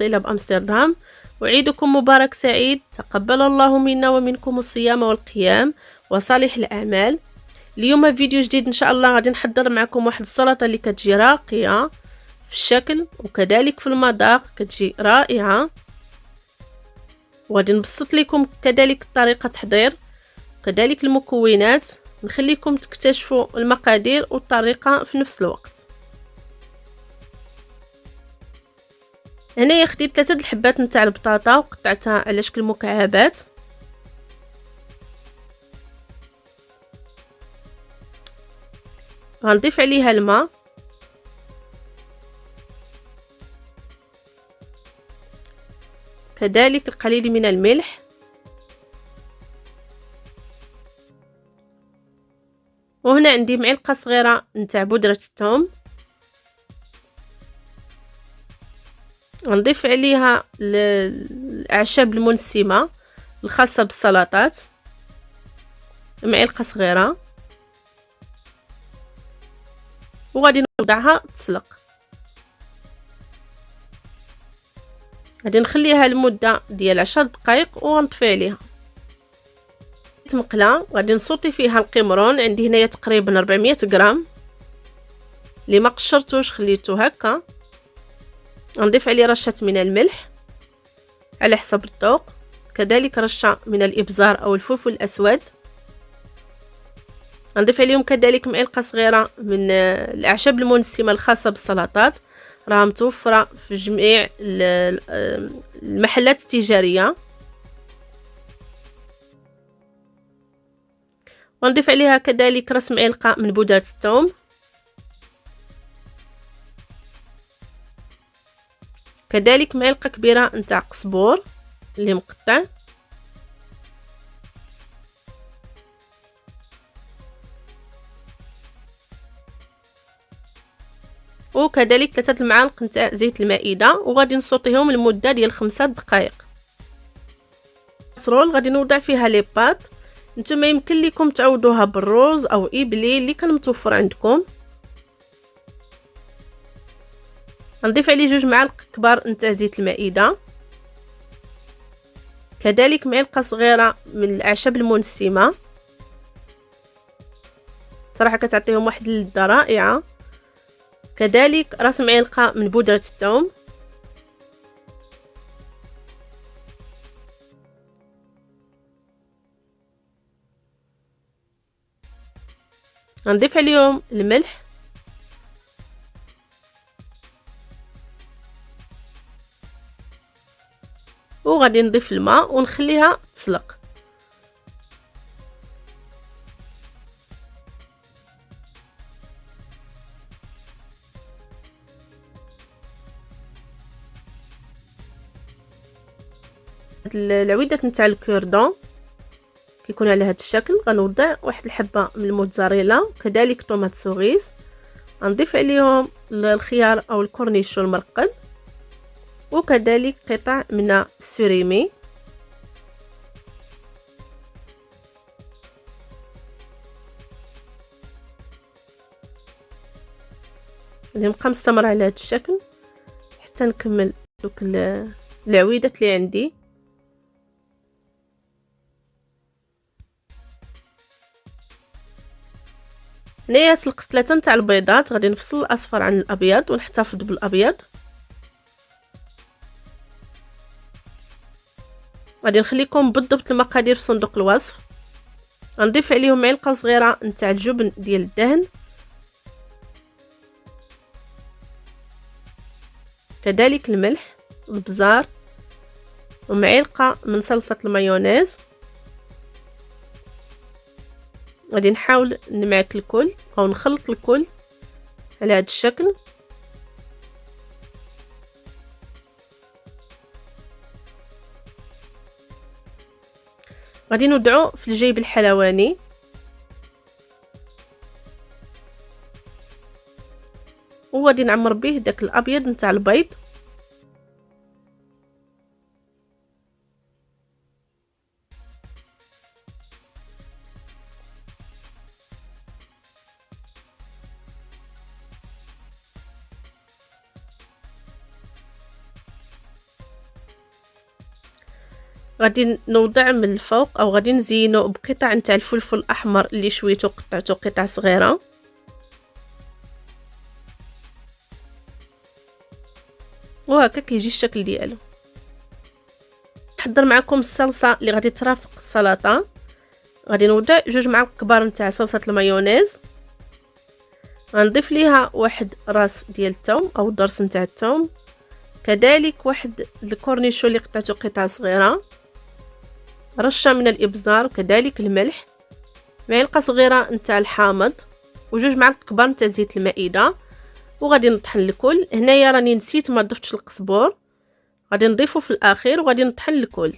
الخليلة بأمستردام. أعيدكم مبارك سعيد، تقبل الله منا ومنكم الصيام والقيام وصالح الأعمال. اليوم فيديو جديد ان شاء الله. غادي نحضر معكم واحد السلطه اللي كتجي راقيه في الشكل وكذلك في المذاق، كتجي رائعه. وغادي نبسط لكم كذلك طريقه تحضير وكذلك المكونات، نخليكم تكتشفوا المقادير والطريقه في نفس الوقت. هنايا خديت 3 الحبات نتاع البطاطا وقطعتها على شكل مكعبات. غنضيف عليها الماء كذلك القليل من الملح، وهنا عندي معلقه صغيره نتاع بودره الثوم. غنضيف عليها الاعشاب المنسمه الخاصه بالسلطات، معلقه صغيره، وغادي نوضعها تسلق. غادي نخليها لمده ديال 10 دقائق وغنطفي عليها. مقله غادي نصوتي فيها القمرون، عندي هنايا تقريبا 400 غرام اللي ما قشرتوش خليته هكا. غنضيف عليه رشه من الملح على حسب الذوق، كذلك رشه من الابزار او الفلفل الاسود. غنضيف عليهم كذلك معلقه صغيره من الاعشاب المنسمه الخاصه بالسلطات، راها متوفره في جميع المحلات التجاريه. ونضيف عليها كذلك ربع معلقه من بودره الثوم، كذلك معلقه كبيره نتاع قزبور اللي مقطع، وكذلك 3 المعالق نتاع زيت المائده، وغادي نصوتيهم لمده ديال 5 دقائق. الكاسرول غادي نوضع فيها لي باط، نتوما يمكن لكم تعوضوها بالروز او ابلي اللي كان متوفر عندكم. غنضيف عليه 2 معالق كبار نتاع زيت المائده، كذلك معلقه صغيره من الاعشاب المنسمه، صراحه كتعطيهم واحد اللذه رائعه، كذلك راس معلقه من بودره الثوم، غنضيف عليهم الملح، وغادي نضيف الماء ونخليها تسلق. العويدات نتاع الكوردون كيكون على هذا الشكل. غنوضع واحد الحبه من الموتزاريلا كذلك طوماط سوريس، غنضيف عليهم الخيار او الكورنيشون المرقد، وكذلك قطع من السوريمي. غادي نبقى مستمر على هذا الشكل حتى نكمل دوك العويدات اللي عندي. هنايا سلقت 3 نتاع البيضات، غادي نفصل الاصفر عن الابيض ونحتفظ بالابيض. غادي نخليكم بالضبط المقادير في صندوق الوصف. غنضيف عليهم معلقه صغيره نتاع الجبن ديال الدهن، كذلك الملح، البزار، ومعلقه من صلصه المايونيز. غادي نحاول نمعك الكل او نخلط الكل على هذا الشكل. غادي نوضعو في الجيب الحلواني، وغادي نعمر به داك الابيض نتاع البيض. غادي نوضع من الفوق او غادي نزينو بقطع نتاع الفلفل الاحمر اللي شويته قطعته قطع صغيره. وهكا كيجي الشكل ديالو. نحضر معكم الصلصه اللي غادي ترافق السلطه. غادي نوضع 2 معالق كبار نتاع صلصه المايونيز، غنضيف ليها واحد راس ديال الثوم او ضرس نتاع الثوم، كذلك واحد الكورنيشو اللي قطعته قطع صغيره، رشه من الابزار، كذلك الملح، معلقه صغيره نتاع الحامض، و2 معالق كبار نتاع زيت المائده. وغادي نطحن الكل. هنايا راني نسيت ما ضفتش القزبور، غادي نضيفه في الاخير وغادي نطحن الكل.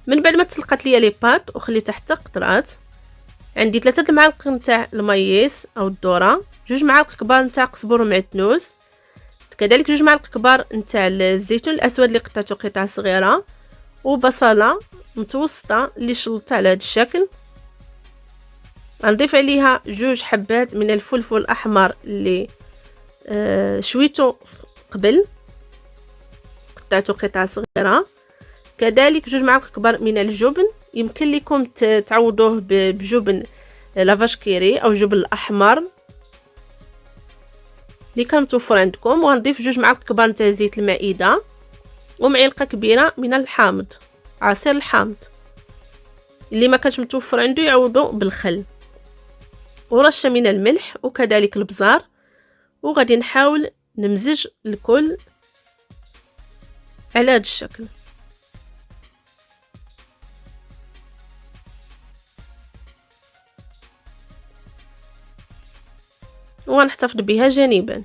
من بعد ما تسلقات ليا لي بات وخليتها حتى قطرات، عندي 3 المعالق نتاع المايس او الذره، 2 معالق كبار نتاع قزبر ومعدنوس، كذلك 2 معالق كبار نتاع الزيتون الاسود اللي قطعته قطع صغيره، وبصله متوسطه اللي شلطتها على هذا الشكل. غنضيف عليها 2 حبات من الفلفل الاحمر اللي شويته قبل قطعته قطع صغيره، كذلك 2 معالق كبار من الجبن، يمكن لكم تعوضوه بجبن لافاش كيري او جبن الاحمر اللي كان متوفر عندكم. وغنضيف 2 معالق كبار نتاع زيت المائده، ومعلقه كبيره من الحامض، عصير الحامض اللي ما كانش متوفر عنده يعوضو بالخل، ورشه من الملح وكذلك البزار. وغادي نحاول نمزج الكل على هذا الشكل. ونحتفظ بها جانبا.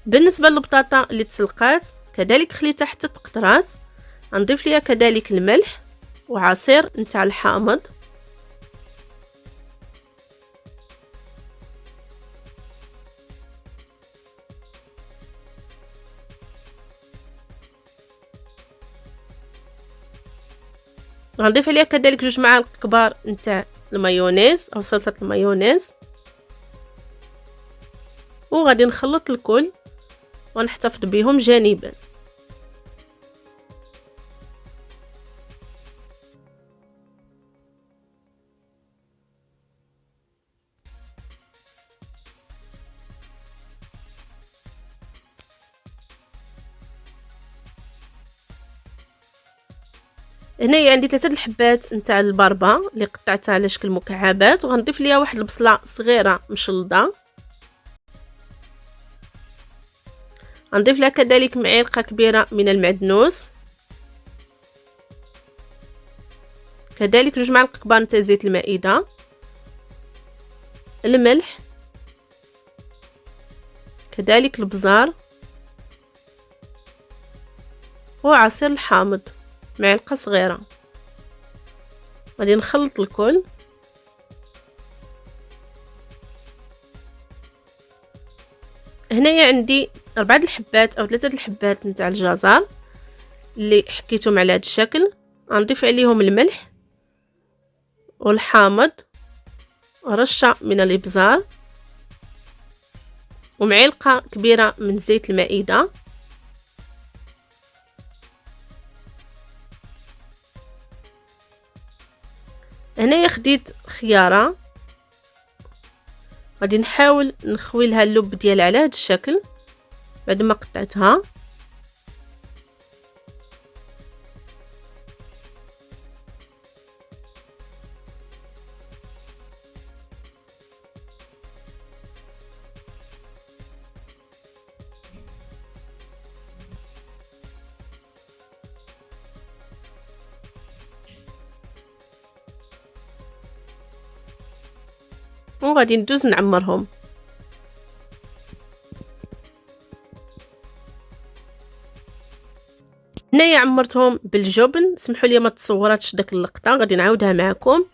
بالنسبه للبطاطا اللي تسلقات كذلك خليتها حتى تقطرات، غنضيف ليها كذلك الملح وعصير نتاع الحامض، غنضيف عليها كذلك 2 معالق كبار نتاع المايونيز او صلصه المايونيز، وغادي نخلط الكل ونحتفظ بهم جانبا. هنايا عندي 3 الحبات نتاع البربه اللي قطعتها على شكل مكعبات، وغنضيف ليها واحد البصله صغيره مشلضه، غنضيف لها كذلك معلقه كبيره من المعدنوس، كذلك 2 معالق كبار نتاع زيت المائده، الملح، كذلك البزار، وعصير الحامض معلقه صغيره. غادي نخلط الكل. هنايا عندي 4 الحبات او 3 الحبات نتاع الجزر اللي حكيتهم على هذا الشكل، غنضيف عليهم الملح والحامض ورشه من الابزار ومعلقه كبيره من زيت المائده. هنايا خديت خياره، غادي نحاول نخوي لها اللب ديالها على هذا الشكل بعد ما قطعتها. وغادي ندوز نعمرهم. هنايا عمرتهم بالجبن، سمحوا لي ما تصوراتش داك اللقطه، غادي نعاودها معكم.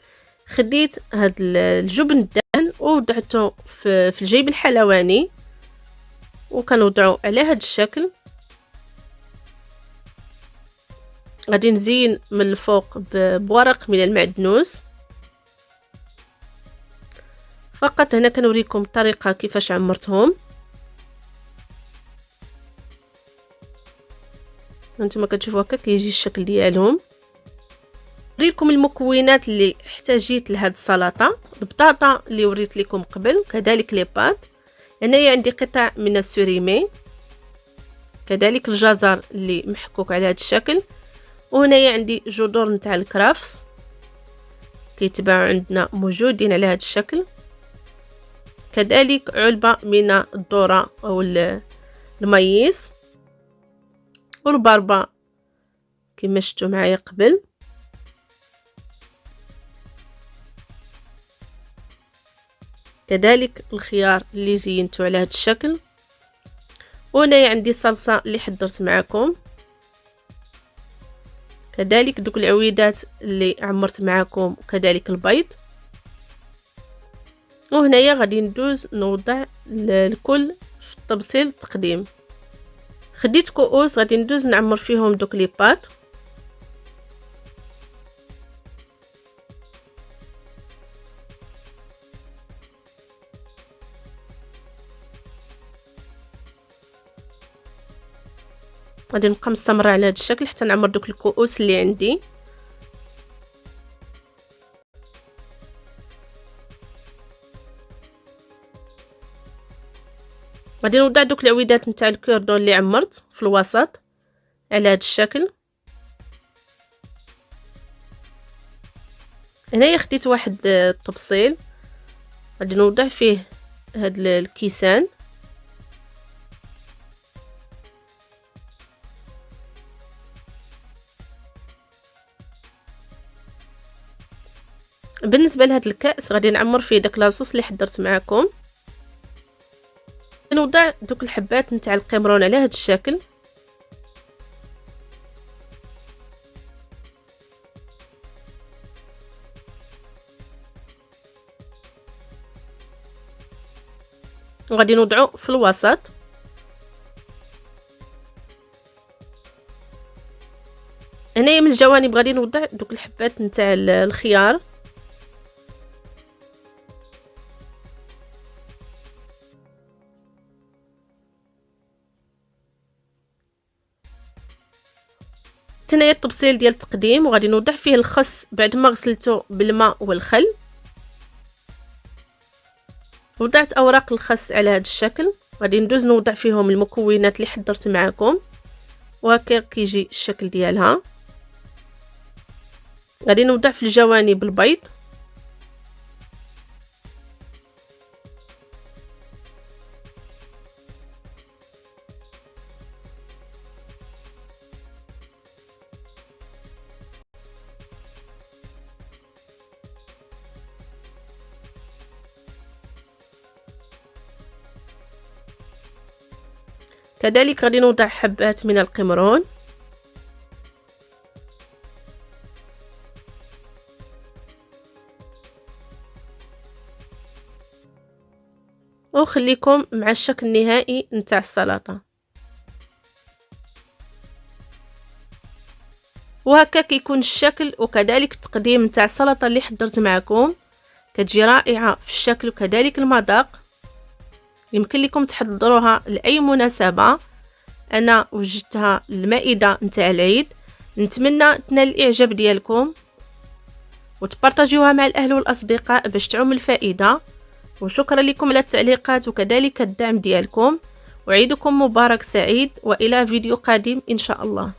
خديت هاد الجبن الدهن ووضعته في الجيب الحلواني، وكنوضعو على هاد الشكل. غادي نزين من الفوق بورق من المعدنوس. فقط هنا كنوريكم الطريقه كيفاش عمرتهم. هانتوما كتشوفوا هكا كيجي الشكل ديالهم. نوريكم المكونات اللي احتاجيت لهاد السلطه. البطاطا اللي وريت لكم قبل، كذلك لي بات. هنايا عندي قطع من السوريمي، كذلك الجزر اللي محكوك على هذا الشكل، وهنايا عندي جذور نتاع الكرافس كيتباعوا عندنا موجودين على هذا الشكل، كذلك علبه من الذره او المايس، والبربه كما شفتوا معايا قبل. كذلك الخيار اللي زينته على هذا الشكل، وهنايا عندي صلصه اللي حضرت معكم، كذلك دوك العويدات اللي عمرت معكم، وكذلك البيض. وهنايا غادي ندوز نوضع الكل في التبصيل التقديم. خديت كؤوس غادي ندوز نعمر فيهم دوك لي بات. غادي نبقى مستمره على هذا الشكل حتى نعمر دوك الكؤوس اللي عندي. غادي نوضع دوك العويدات نتاع الكوردون اللي عمرت في الوسط على هذا الشكل. هنايا خديت واحد الطبسيل غادي نوضع فيه هاد الكيسان. بالنسبه لهاد الكاس غادي نعمر فيه داك لاصوص اللي حضرت معكم. نوضع دوك الحبات نتاع القمرون على هاد الشكل. وغادي نوضعو في الوسط. هنايا من الجوانب غادي نوضع دوك الحبات نتاع الخيار. هنايا الطبسيل ديال التقديم، وغادي نوضع فيه الخس بعد ما غسلته بالماء والخل. وضعت اوراق الخس على هذا الشكل، غادي ندوز نوضع فيهم المكونات اللي حضرت معكم، وهكا كيجي الشكل ديالها. غادي نوضع في الجوانب البيض، كذلك غادي نوضع حبات من القمرون. وخليكم مع الشكل النهائي نتاع السلطه. وهكا كيكون الشكل وكذلك التقديم نتاع السلطه اللي حضرت معكم. كتجي رائعه في الشكل وكذلك المذاق. يمكن لكم تحضروها لاي مناسبه. انا وجدتها للمائده نتاع العيد. نتمنى تنال الاعجاب ديالكم وتبارطاجيوها مع الاهل والاصدقاء باش تعم الفائده. وشكرا لكم على التعليقات وكذلك الدعم ديالكم. وعيدكم مبارك سعيد، والى فيديو قادم ان شاء الله.